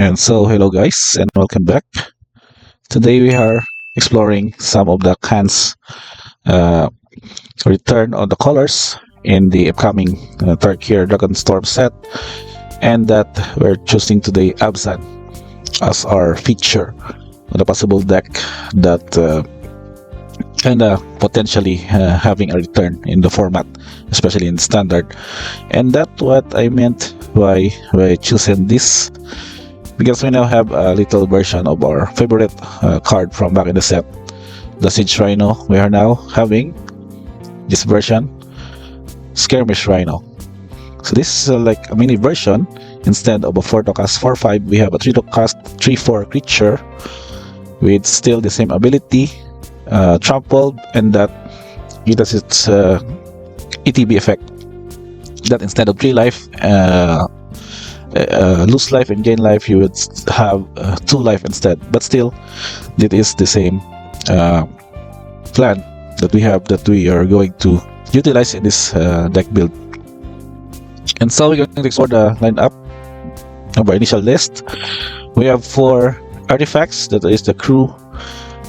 And so, hello guys, and welcome back. Today we are exploring some of the cans uh, return on the colors in the upcoming Tarkir Dragonstorm set, and that we're choosing today Abzan as our feature on the possible deck that potentially having a return in the format, especially in standard. And that's what I meant by choosing this, because we now have a little version of our favorite card from back in the set, the Rhino. We are now having this version, Skirmish Rhino. So this is like a mini version. Instead of a 4 to cast 4/5, we have a 3 to cast 3/4 creature with still the same ability, trampled, and that it has its ETB effect. That instead of 3 life, lose life and gain life, you would have 2 life instead. But still, it is the same plan that we have, that we are going to utilize in this deck build. And so we're going to explore the lineup of our initial list. We have 4 artifacts, that is the crew,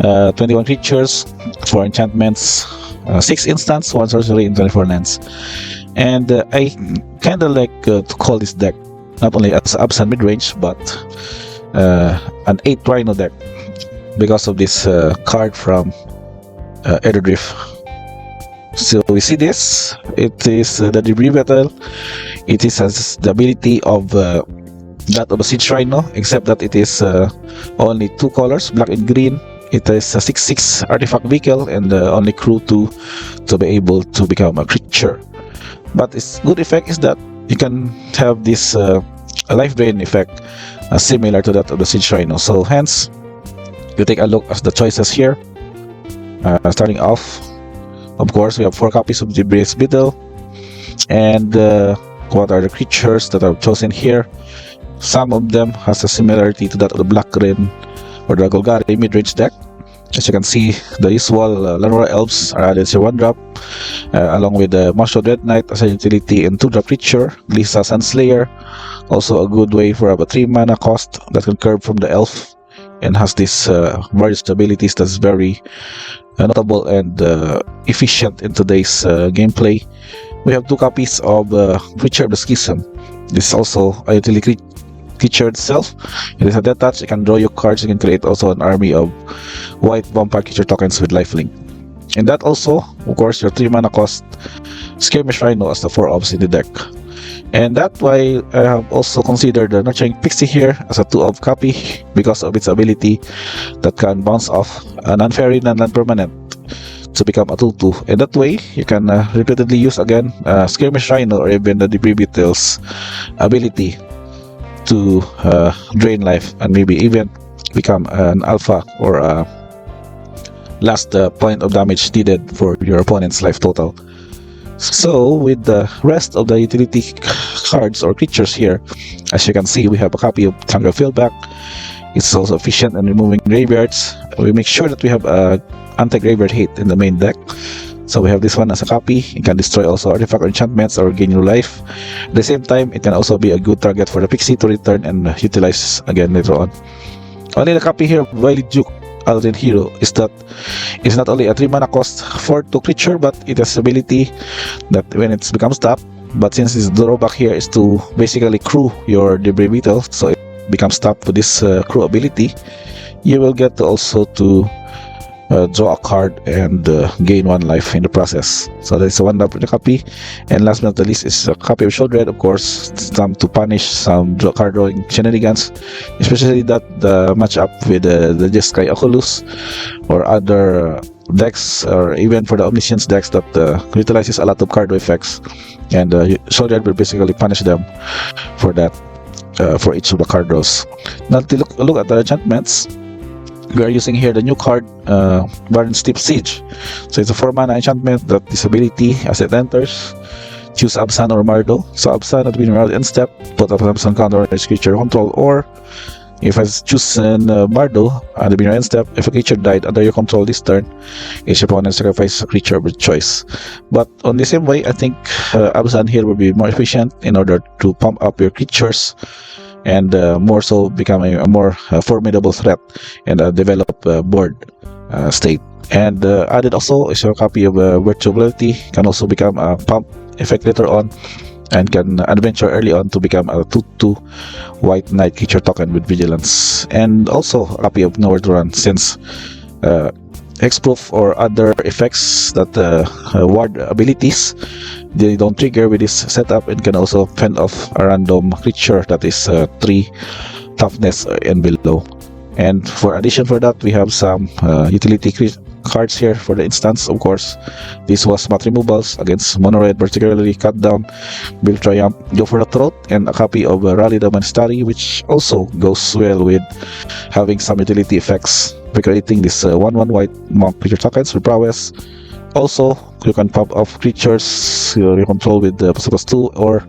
21 creatures, 4 enchantments, 6 instants, 1 sorcery, and 24 lands. And I kind of like to call this deck not only as Abzan Midrange, but an 8-Rhino deck, because of this card from Ederdrift. So we see this, it is the Dimir battle. It has the ability of that of a Siege Rhino, except that it is only 2 colors, black and green. It is a 6/6 artifact vehicle, and only crew to be able to become a creature. But its good effect is that you can have this life drain effect, similar to that of the Siege Rhino. So hence, you take a look at the choices here. Starting off, of course, we have 4 copies of Dimir's Beetle. And what are the creatures that are chosen here? Some of them has a similarity to that of the Black Green or the Golgari mid-range deck. As you can see, the usual Lanora Elves are added to 1-drop, along with the Martial Dread Knight as a utility and 2-drop creature. Lisa Sunslayer, also a good way for a 3 mana cost that can curve from the Elf and has this various abilities that's very notable and efficient in today's gameplay. We have 2 copies of Creature of the Schism. This is also a utility creature itself. It is a death touch. You can draw your cards. You can create also an army of white vampire creature tokens with lifelink. And that also, of course, your 3 mana cost Skirmish Rhino as the 4 ops in the deck. And that's why I have also considered the Nurturing Pixie here as a 2-of copy, because of its ability that can bounce off a non-fairy, non-permanent to become a 2/2. And that way, you can repeatedly use again Skirmish Rhino or even the Debris Beetle's ability to drain life and maybe even become an alpha or a last point of damage needed for your opponent's life total. So with the rest of the utility cards or creatures here, as you can see, we have a copy of Tangle Fieldback. It's also efficient in removing graveyards. We make sure that we have anti-graveyard hate in the main deck. So we have this one as a copy. It can destroy also artifact or enchantments or gain new life. At the same time, it can also be a good target for the Pixie to return and utilize again later on. Only the copy here of Wily Duke Aldrin Hero is that it's not only a 3 mana cost 4/2 creature, but it has ability that when it becomes tapped, but since its drawback here is to basically crew your Debris Beetle, so it becomes tapped with this crew ability, you will get to also to draw a card and gain 1 life in the process. So that's 1 copy. And last but not the least is a copy of Shieldred, of course, to punish some card drawing shenanigans, especially that the matchup with the Jeskai Oculus or other decks, or even for the Omniscience decks that utilizes a lot of card draw effects, and Shieldred will basically punish them for that, for each of the card draws. Now to look at the enchantments, we are using here the new card, Baron Steep Siege. So it's a 4 mana enchantment that this ability, as it enters, choose Abzan or Mardo. So Abzan at the beginning of end step, put up Abzan counter on each creature control, or if I choose Mardo at the beginning of end step, if a creature died under your control this turn, each opponent sacrifices a creature with choice. But on the same way, I think Abzan here will be more efficient in order to pump up your creatures and more so become a more formidable threat and develop board state. And added also is your copy of Virtuality, can also become a pump effect later on, and can adventure early on to become a 2/2 white knight creature token with vigilance. And also a copy of Nowhere to Run, since hexproof or other effects that ward abilities, they don't trigger with this setup, and can also fend off a random creature that is 3 toughness and below. And for addition for that, we have some utility cards here for the instance. Of course, this was mat removals against mono red, particularly Cut Down, Bill Triumph, Go for the Throat, and a copy of Rally the Monastery, which also goes well with having some utility effects by creating this 1/1 white monk creature tokens with prowess. Also, you can pop off creatures you control with the +2 or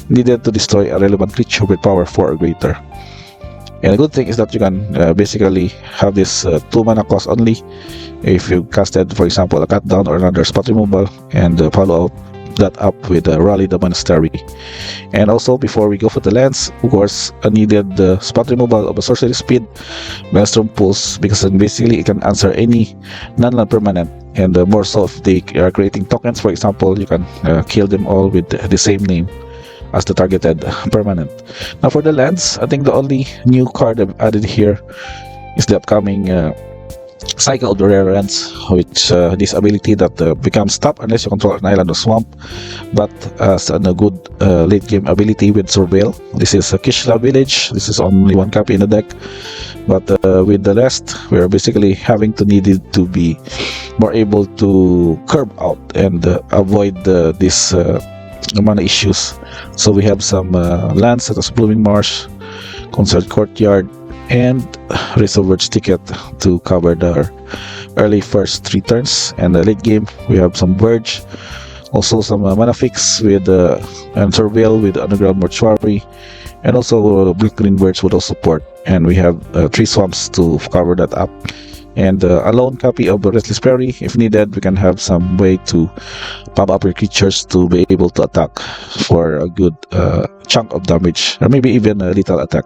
needed to destroy a relevant creature with power 4 or greater. And the good thing is that you can basically have this 2 mana cost only if you casted, for example, a Cut Down or another spot removal, and follow that up with Rally the Monastery. And also, before we go for the lands, of course, I needed the spot removal of a sorcery speed, Maelstrom Pulse, because then basically it can answer any non-land permanent, and more so if they are creating tokens, for example, you can kill them all with the same name as the targeted permanent. Now for the lands, I think the only new card I've added here is the upcoming Cycle of the Rare Lands, which this ability that becomes top unless you control an island or swamp, but as a good late game ability with Surveil. This is a Kishla Village. This is only 1 copy in the deck, but with the rest, we're basically having to need it to be more able to curb out and avoid this mana issues. So we have some lands such as Blooming Marsh, Concert Courtyard, and Reservoir's Ticket to cover the early first 3 turns. And the late game, we have some Verge, also some mana fix with and Surveil with Underground Mortuary, and also Blue-Green Verge would also support. And we have 3 swamps to cover that up. And a lone copy of Restless Prairie. If needed, we can have some way to pump up your creatures to be able to attack for a good chunk of damage, or maybe even a lethal attack.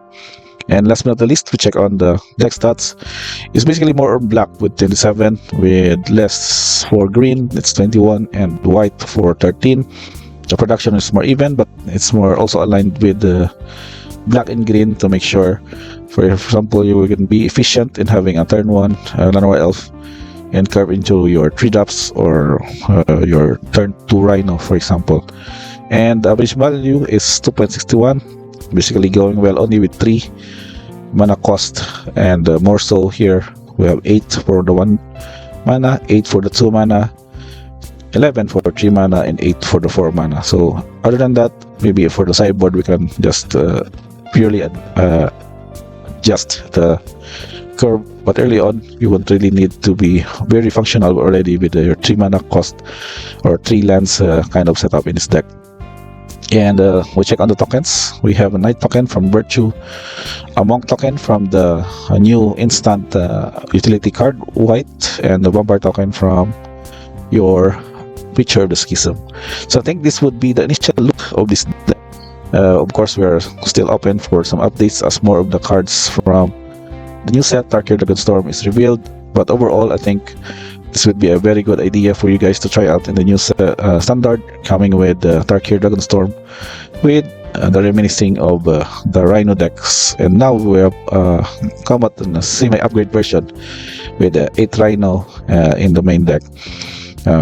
And last but not the least, we check on the deck stats. It's basically more on black with 27, with less for green, it's 21, and white for 13. The production is more even, but it's more also aligned with the black and green to make sure, for example, you can be efficient in having a turn 1 Llanowar Elf and curve into your 3-drops or your turn 2 Rhino, for example. And the average value is 2.61, basically going well only with 3 mana cost, and more so here we have 8 for the 1 mana, 8 for the 2 mana, 11 for 3 mana, and 8 for the 4 mana. So other than that, maybe for the sideboard we can just purely adjust the curve, but early on you won't really need to be very functional already with your 3 mana cost or 3 lands kind of setup in this deck. And we check on the tokens. We have a Knight token from Virtue, a Monk token from the new instant utility card White, and the Vampire token from your Preacher of the Schism. So I think this would be the initial look of this deck. Of course, we are still open for some updates as more of the cards from the new set Tarkir Dragonstorm is revealed. But overall, I think this would be a very good idea for you guys to try out in the new standard coming with Tarkir Dragonstorm, with the reminiscing of the Rhino decks. And now we have come at a semi-upgrade version with 8-Rhino in the main deck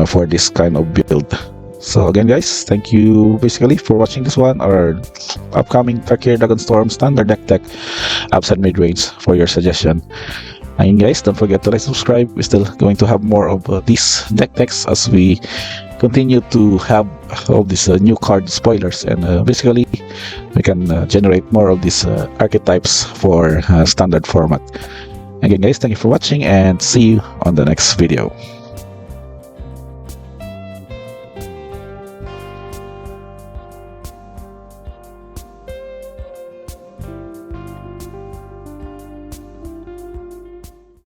for this kind of build. So again guys, thank you basically for watching this one, our upcoming Tarkir Dragonstorm standard deck Abzan Midrange for your suggestion. And guys, don't forget to like, subscribe. We're still going to have more of these deck decks as we continue to have all these new card spoilers, and basically we can generate more of these archetypes for standard format. Again guys, thank you for watching, and see you on the next video.